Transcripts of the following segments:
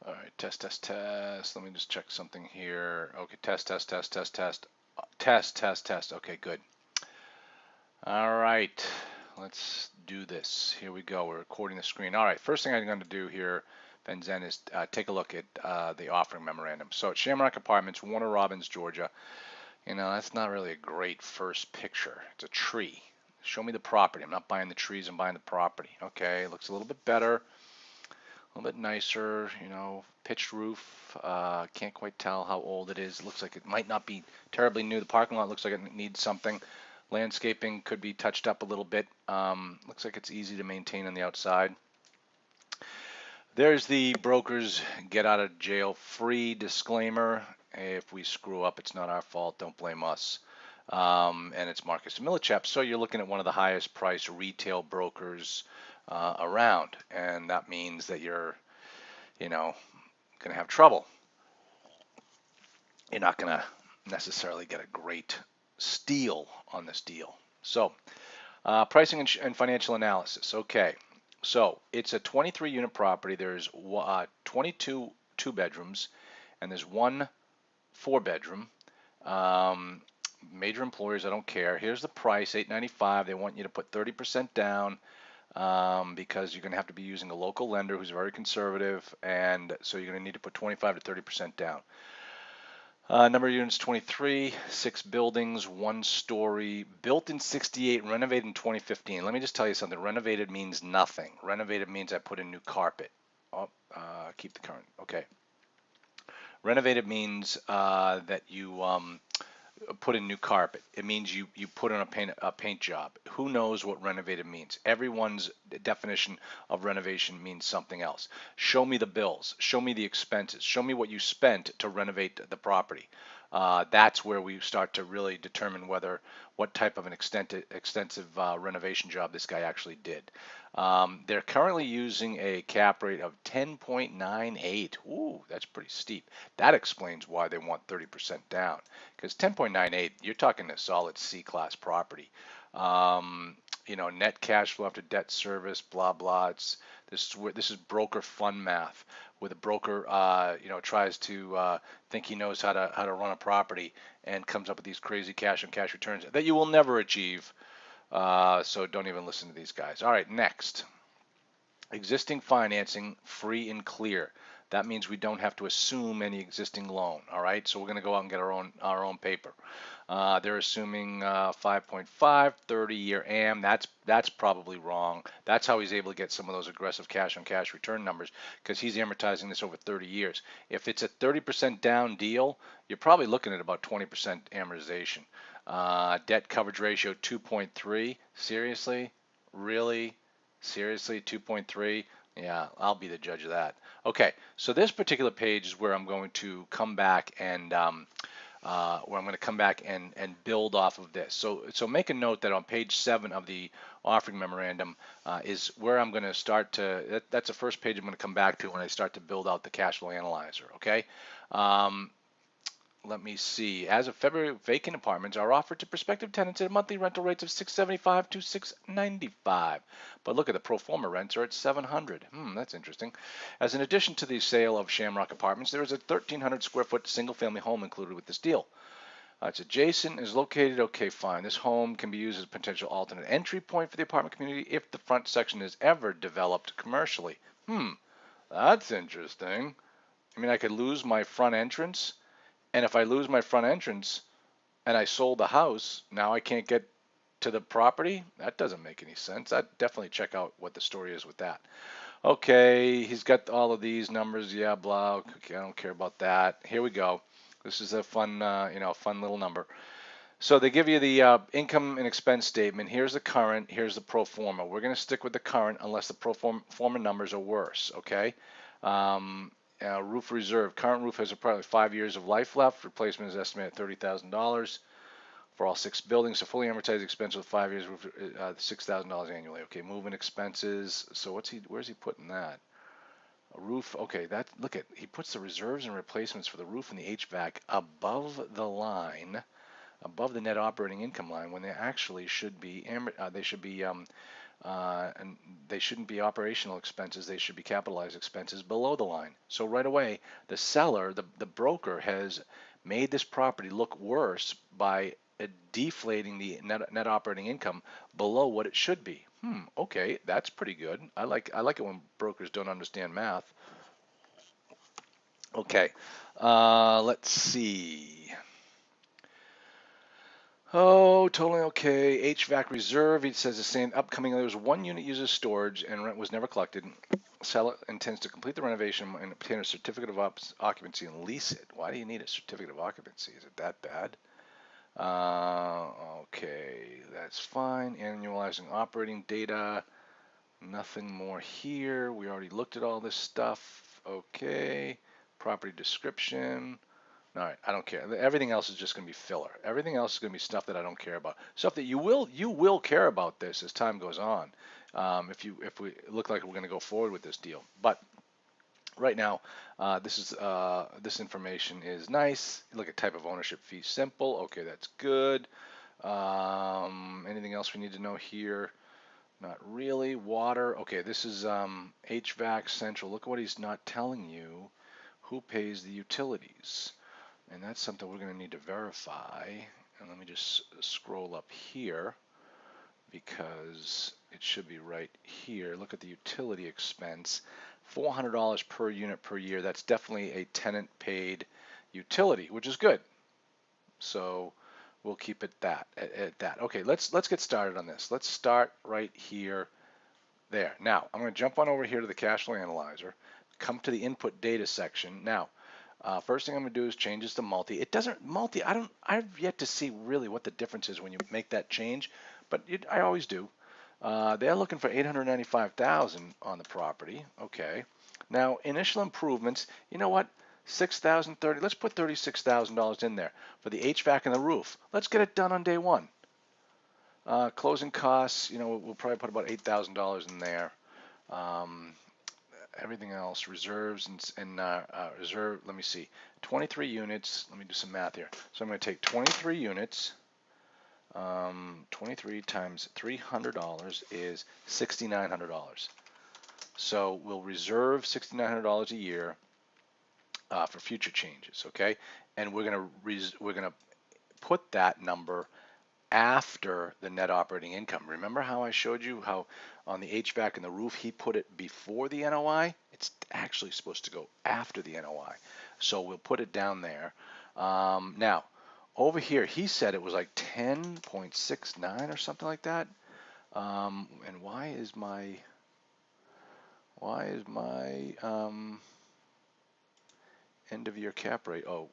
All right, test, test, test. Let me just check something here. Okay, test, test, test, test, test, test, test, test. Okay, good. All right, let's do this. Here we go. We're recording the screen. All right, first thing I'm going to do here, Benzen, is take a look at the offering memorandum. So it's Shamrock Apartments, Warner Robins, Georgia. You know, that's not really a great first picture. It's a tree. Show me the property. I'm not buying the trees, I'm buying the property. Okay, looks a little bit better, a little bit nicer, you know, pitched roof. Can't quite tell how old it is. Looks like it might not be terribly new. The parking lot looks like it needs something. Landscaping could be touched up a little bit. Looks like it's easy to maintain on the outside. There's the broker's get out of jail free disclaimer. If we screw up, it's not our fault. Don't blame us. And it's Marcus Millichap. So you're looking at one of the highest priced retail brokers around. And that means that you're, you know, going to have trouble. You're not going to necessarily get a great steal on this deal. So, pricing and financial analysis. Okay. So it's a 23 unit property. There's 22 two bedrooms, and there's one four bedroom. Um, Major employers, I don't care. Here's the price, $895. They want you to put 30% down because you're going to have to be using a local lender who's very conservative, and so you're going to need to put 25 to 30% down. Number of units 23, 6 buildings, 1 story, built in 68, renovated in 2015. Let me just tell you something. Renovated means nothing. Renovated means I put in new carpet. Oh, keep the current. Okay. Renovated means that you put in new carpet. It means you put on a paint job. Who knows what renovated means? Everyone's definition of renovation means something else. Show me the bills. Show me the expenses. Show me what you spent to renovate the property. That's where we start to really determine what type of an extensive renovation job this guy actually did. They're currently using a cap rate of 10.98. Ooh, that's pretty steep. That explains why they want 30% down. Because 10.98, you're talking a solid C-class property. You know, net cash flow after debt service, blah blah. This is broker fun math, where the broker, you know, tries to think he knows how to run a property and comes up with these crazy cash on cash returns that you will never achieve. So don't even listen to these guys. All right, next. Existing financing free and clear. That means we don't have to assume any existing loan. All right, so we're going to go out and get our own paper. They're assuming 5.5, 30-year AM. That's probably wrong. That's how he's able to get some of those aggressive cash on cash return numbers because he's amortizing this over 30 years. If it's a 30% down deal, you're probably looking at about 20% amortization. Debt coverage ratio 2.3. Seriously? Really? Seriously, 2.3? Yeah, I'll be the judge of that. Okay, so this particular page is where I'm going to come back and build off of this. So make a note that on page 7 of the offering memorandum is where I'm going to start to. That's the first page I'm going to come back to when I start to build out the cash flow analyzer. Okay. Um, Let me see. As of February, vacant apartments are offered to prospective tenants at monthly rental rates of $675 to $695. But look at the pro forma rents are at $700. That's interesting. As an addition to the sale of Shamrock Apartments, there is a 1,300 square foot single family home included with this deal. It's adjacent, is located. Okay, fine. This home can be used as a potential alternate entry point for the apartment community if the front section is ever developed commercially. That's interesting. I mean, I could lose my front entrance, and if I lose my front entrance and I sold the house, now I can't get to the property? That doesn't make any sense. I'd definitely check out what the story is with that. Okay, he's got all of these numbers. Yeah, blah. Okay, I don't care about that. Here we go. This is a fun, fun little number. So they give you the income and expense statement. Here's the current. Here's the pro forma. We're going to stick with the current unless the pro forma numbers are worse. Okay. Um, Roof reserve. Current roof has approximately 5 years of life left. Replacement is estimated at $30,000 for all 6 buildings. So fully amortized expense with 5 years roof, $6,000 annually. Okay, moving expenses. So where's he putting that? A roof. Okay, he puts the reserves and replacements for the roof and the HVAC above the line, above the net operating income line, when they actually should be and they shouldn't be operational expenses. They should be capitalized expenses below the line. So right away, the seller, the broker, has made this property look worse by deflating the net operating income below what it should be. Okay, that's pretty good. I like it when brokers don't understand math. Okay, let's see. Oh, totally okay. HVAC reserve. It says the same. Upcoming. There was one unit used as storage, and rent was never collected. Seller intends to complete the renovation and obtain a certificate of occupancy and lease it. Why do you need a certificate of occupancy? Is it that bad? Okay, that's fine. Annualizing operating data. Nothing more here. We already looked at all this stuff. Okay. Property description. All right, I don't care. Everything else is just going to be filler. Everything else is going to be stuff that I don't care about. Stuff that you will care about this as time goes on. If we look like we're going to go forward with this deal, but right now, this information is nice. Look at type of ownership fee, simple. Okay, that's good. Anything else we need to know here? Not really. Water. Okay, this is HVAC central. Look at what he's not telling you. Who pays the utilities? And that's something we're going to need to verify. And let me just scroll up here because it should be right here. Look at the utility expense. $400 per unit per year. That's definitely a tenant paid utility, which is good. So we'll keep it at that. Okay, let's get started on this. Let's start right here. There. Now, I'm going to jump on over here to the cash flow analyzer, come to the input data section. Now, first thing I'm going to do is change this to multi. It doesn't multi. I've yet to see really what the difference is when you make that change, but I always do. They're looking for 895,000 on the property. Okay. Now, initial improvements. You know what? 6,030. Let's put $36,000 in there for the HVAC and the roof. Let's get it done on day one. Closing costs. We'll probably put about $8,000 in there. Um, Everything else, reserves and reserve, let me see, 23 units. Let me do some math here. So I'm going to take 23 units. 23 times $300 is $6,900. So we'll reserve $6,900 a year for future changes, okay? And we're gonna put that number after the net operating income. Remember how I showed you how on the HVAC and the roof he put it before the NOI? It's actually supposed to go after the NOI. So we'll put it down there. Now, over here he said it was like 10.69 or something like that. And why is my end of year cap rate? Oh,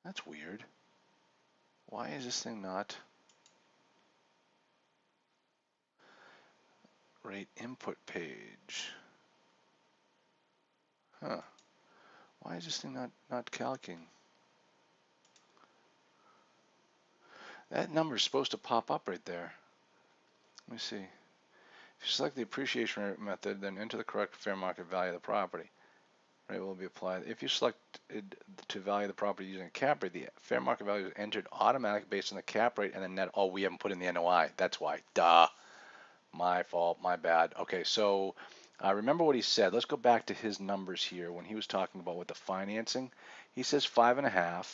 that's weird. Why is this thing not rate input page? Huh. Why is this thing not calcing? That number is supposed to pop up right there. Let me see. If you select the appreciation rate method, then enter the correct fair market value of the property. Rate will be applied. If you select to value the property using a cap rate, the fair market value is entered automatically based on the cap rate and the net. Oh, we haven't put in the NOI. That's why. Duh. My fault. My bad. Okay, so remember what he said. Let's go back to his numbers here when he was talking about with the financing. He says 5.5.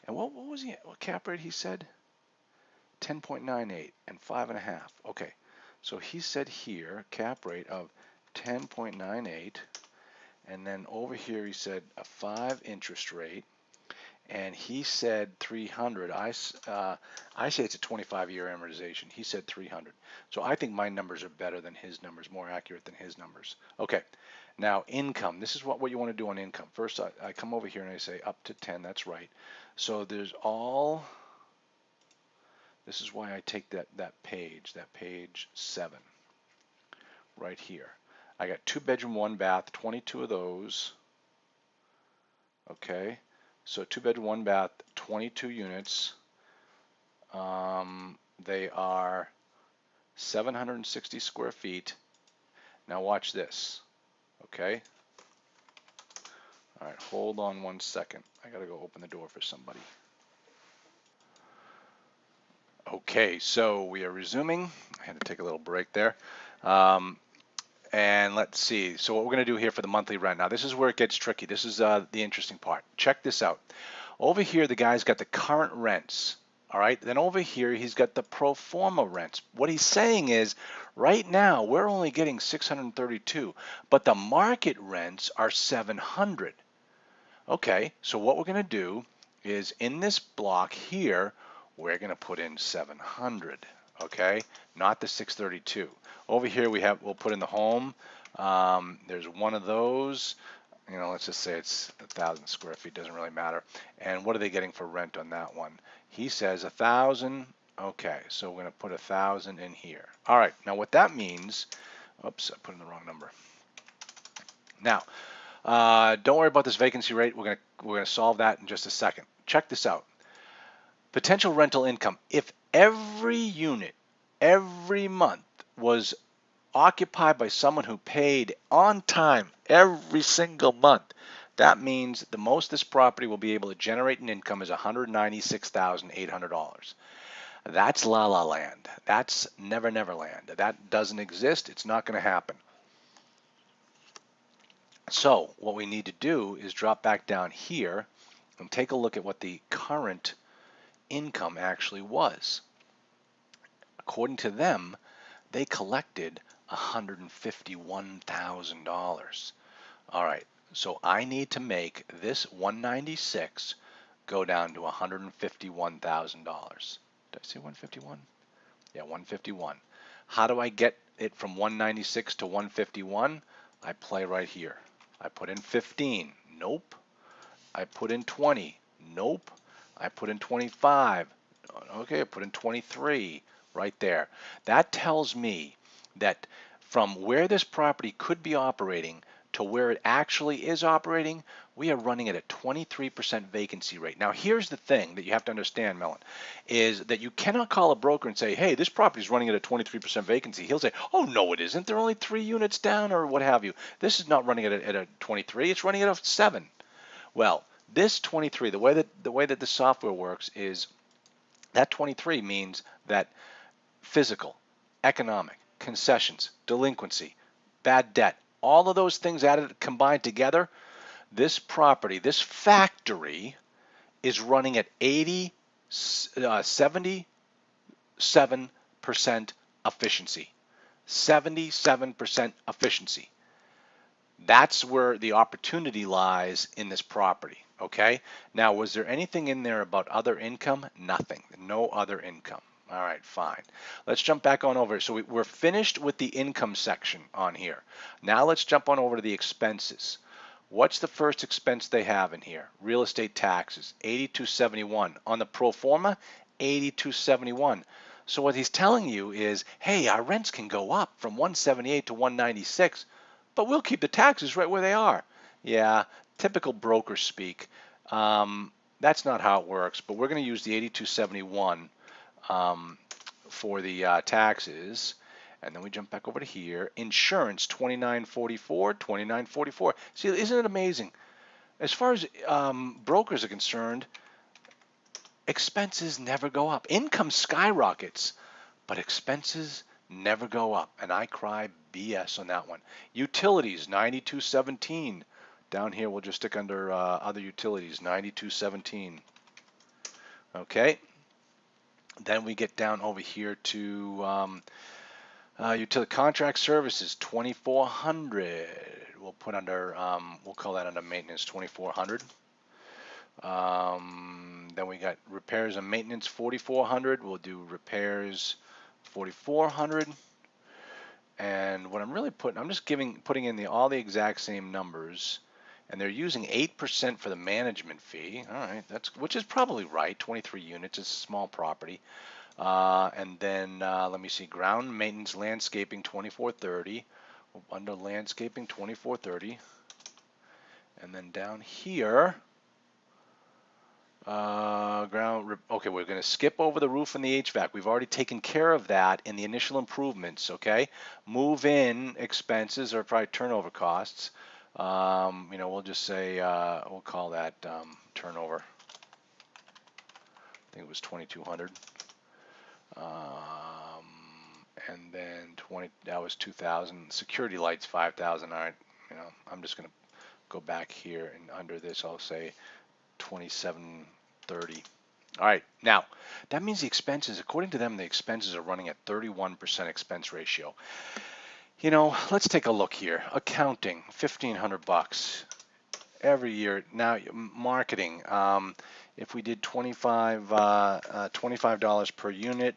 And what was what cap rate he said? 10.98 and 5.5. Okay, so he said here cap rate of 10.98, and then over here he said a 5 interest rate, and he said 300. I say it's a 25-year amortization. He said 300. So I think my numbers are better than his numbers, more accurate than his numbers. Okay, now income. This is what you want to do on income. First, I come over here and I say up to 10. That's right. So there's all. This is why I take that page 7, right here. I got 2-bedroom, 1-bath, 22 of those. Okay, so 2-bedroom, 1-bath, 22 units. They are 760 square feet. Now watch this. Okay. All right, hold on 1 second. I gotta go open the door for somebody. Okay, so we are resuming. I had to take a little break there. Um, and let's see. So what we're going to do here for the monthly rent. Now this is where it gets tricky. This is the interesting part. Check this out. Over here, the guy's got the current rents. All right. Then over here, he's got the pro forma rents. What he's saying is, right now we're only getting 632, but the market rents are 700. Okay. So what we're going to do is in this block here, we're going to put in 700. Okay. Not the 632. Over here we'll put in the home. There's one of those. Let's just say it's 1,000 square feet, doesn't really matter. And what are they getting for rent on that one? He says 1,000. Okay, so we're going to put 1,000 in here. All right, now what that means, oops, I put in the wrong number. Now, don't worry about this vacancy rate. We're going to solve that in just a second. Check this out. Potential rental income. If every unit, every month was occupied by someone who paid on time every single month, that means the most this property will be able to generate an income is $196,800. That's la la land. That's never never land. That doesn't exist. It's not going to happen. So what we need to do is drop back down here and take a look at what the current income actually was. According to them, they collected $151,000. All right, so I need to make this 196 go down to $151,000. Did I say 151? Yeah, 151. How do I get it from 196 to 151? I play right here. I put in 15. Nope. I put in 20. Nope. I put in 25. Okay, I put in 23 right there. That tells me that from where this property could be operating to where it actually is operating, we are running at a 23% vacancy rate. Now, here's the thing that you have to understand, Mahlon, is that you cannot call a broker and say, hey, this property is running at a 23% vacancy. He'll say, oh, no, it isn't. They're only 3 units down or what have you. This is not running at a 23. It's running at a 7. Well, this 23, the way that the software works is that 23 means that physical, economic, concessions, delinquency, bad debt, all of those things added combined together, this property, this factory is running at 77% efficiency. 77% efficiency. That's where the opportunity lies in this property. Okay. Now, was there anything in there about other income? Nothing. No other income. All right, fine. Let's jump back on over. So we're finished with the income section on here. Now let's jump on over to the expenses. What's the first expense they have in here? Real estate taxes, $82.71. On the pro forma, $82.71. So what he's telling you is, hey, our rents can go up from 178 to 196, but we'll keep the taxes right where they are. Yeah, typical broker speak. That's not how it works, but we're going to use the 8271 for the taxes. And then we jump back over to here. Insurance, 2944, 2944. See, isn't it amazing? As far as brokers are concerned, expenses never go up. Income skyrockets, but expenses never go up. And I cry BS on that one. Utilities, 9217. Down here, we'll just stick under other utilities, 9217. Okay. Then we get down over here to utility contract services, 2400. We'll put under, we'll call that under maintenance, 2400. Then we got repairs and maintenance, 4400. We'll do repairs, 4400. And what I'm really I'm just putting in all the exact same numbers, and they're using 8% for the management fee. All right, which is probably right. 23 units, it's a small property. And then let me see, ground maintenance, landscaping, 2430. Under landscaping, 2430. And then down here, okay, we're going to skip over the roof and the HVAC. We've already taken care of that in the initial improvements, okay? Move in expenses or probably turnover costs. We'll just say, we'll call that turnover. I think it was 2200. And then 20, that was 2,000. Security lights 5,000. All right, I'm just gonna go back here and under this I'll say 2730. All right, now that means the expenses, according to them, the expenses are running at 31% expense ratio. Let's take a look here. Accounting, $1,500 every year. Now, marketing, if we did $25 per unit,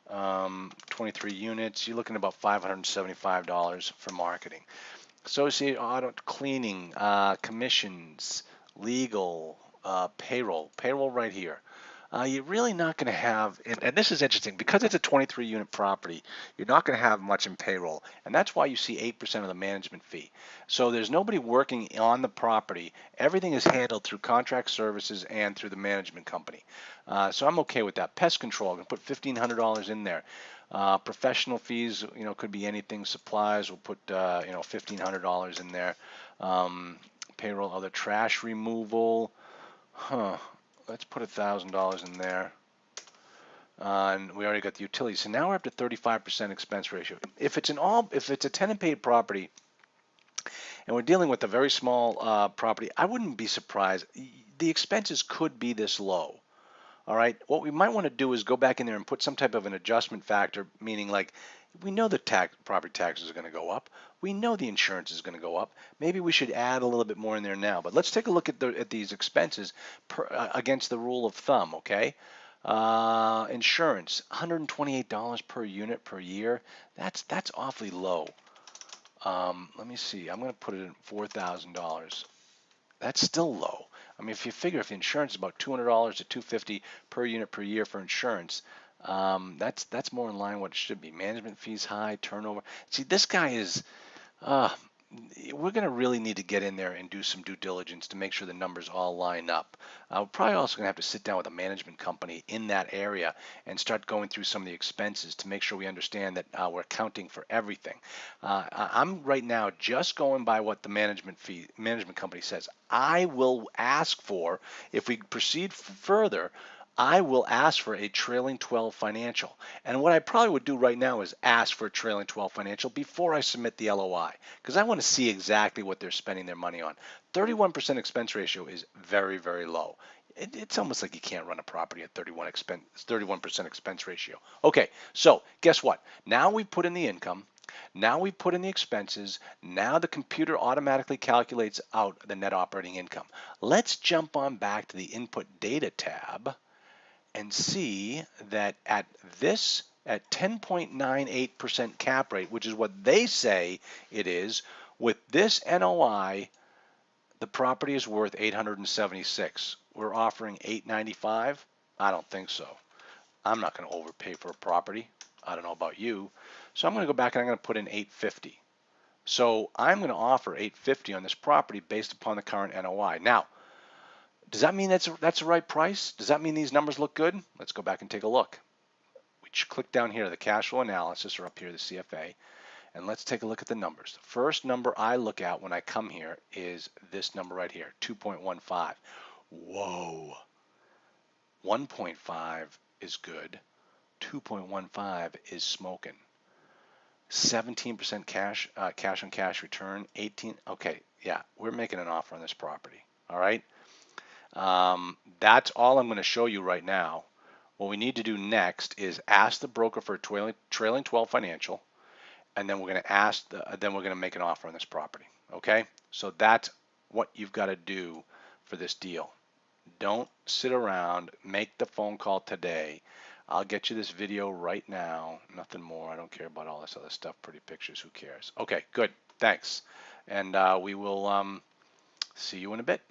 23 units, you're looking at about $575 for marketing. Associated audit, cleaning, commissions, legal, payroll right here. You're really not going to have, and this is interesting, because it's a 23 unit property, you're not going to have much in payroll. And that's why you see 8% of the management fee. So there's nobody working on the property. Everything is handled through contract services and through the management company. So I'm okay with that. Pest control, I'm going to put $1,500 in there. Professional fees, could be anything. Supplies, we'll put, $1,500 in there. Payroll, other trash removal. Let's put $1,000 in there. And we already got the utilities. So now we're up to 35% expense ratio. If it's a tenant paid property, and we're dealing with a very small property, I wouldn't be surprised. The expenses could be this low. All right. What we might want to do is go back in there and put some type of an adjustment factor, meaning like we know the property taxes are going to go up. We know the insurance is going to go up. Maybe we should add a little bit more in there now. But let's take a look at these expenses against the rule of thumb. Okay. Insurance, $128 per unit per year. That's awfully low. Let me see. I'm going to put it at $4,000. That's still low. I mean, if you figure if insurance is about $200 to $250 per unit per year for insurance, that's more in line with what it should be. Management fees high, turnover. See, this guy is. We're going to really need to get in there and do some due diligence to make sure the numbers all line up. We're probably also going to have to sit down with a management company in that area and start going through some of the expenses to make sure we understand that we're accounting for everything. I'm right now just going by what the management company says. I will ask for, if we proceed further, I will ask for a trailing 12 financial. And what I probably would do right now is ask for a trailing 12 financial before I submit the LOI, because I want to see exactly what they're spending their money on. 31% expense ratio is very, very low. It's almost like you can't run a property at 31% expense ratio. Okay, so guess what? Now we put in the income. Now we put in the expenses. Now the computer automatically calculates out the net operating income. Let's jump on back to the input data tab and see that at 10.98% cap rate, which is what they say it is, with this NOI, the property is worth 876. We're offering 895. I don't think so. I'm not going to overpay for a property. I don't know about you. So I'm going to go back and I'm going to put in 850. So I'm going to offer 850 on this property based upon the current NOI. Now, does that mean that's the right price? Does that mean these numbers look good? Let's go back and take a look. We click down here, the cash flow analysis, or up here, the CFA, and let's take a look at the numbers. The first number I look at when I come here is this number right here, 2.15. Whoa. 1.5 is good. 2.15 is smoking. 17% cash on cash return. 18. Okay, yeah, we're making an offer on this property. All right. That's all I'm going to show you right now. What we need to do next is ask the broker for a trailing 12 financial, and then we're going to make an offer on this property. Okay, so that's what you've got to do for this deal. Don't sit around. Make the phone call today. I'll get you this video right now. Nothing more. I don't care about all this other stuff. Pretty pictures. Who cares? Okay, good. Thanks, and we will see you in a bit.